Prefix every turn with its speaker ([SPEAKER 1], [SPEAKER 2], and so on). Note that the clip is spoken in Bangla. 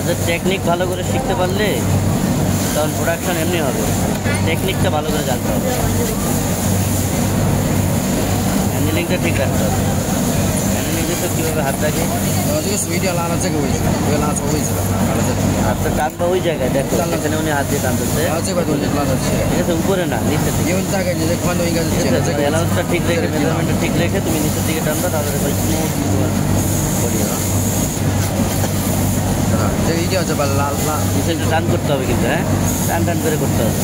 [SPEAKER 1] কাজের টেকনিক ভালো করে শিখতে পারলে তখন প্রোডাকশন এমনি হবে। টেকনিকটা ভালো করে জানতে হবে, হ্যান্ডেলিংটা ঠিক রাখতে হবে। হ্যান্ডেলিংটা তো কীভাবে হাত রাখে,
[SPEAKER 2] 这个水一定要拉到这个位置，不要拉错位置了，拉到这里。
[SPEAKER 1] হাতটা টানবা ওই জায়গায়, দেখো এখানে উনি হাত দিয়ে টানতেছে।
[SPEAKER 2] 然后这块东西拉到这里，
[SPEAKER 1] ঠিক আছে, উপরে না নিচের দিকে।
[SPEAKER 2] 因为大概你的宽度应该是接到这个位置。
[SPEAKER 1] ব্যালেন্সটা ঠিক রেখে, মেজারমেন্টটা ঠিক রেখে তুমি নিচের দিকে টানবা, তাহলে স্মুথ করিও না।
[SPEAKER 2] 这个一定要这把它拉，
[SPEAKER 1] নিচে একটু টান করতে হবে কিন্তু, হ্যাঁ টান টান করে করতে হবে।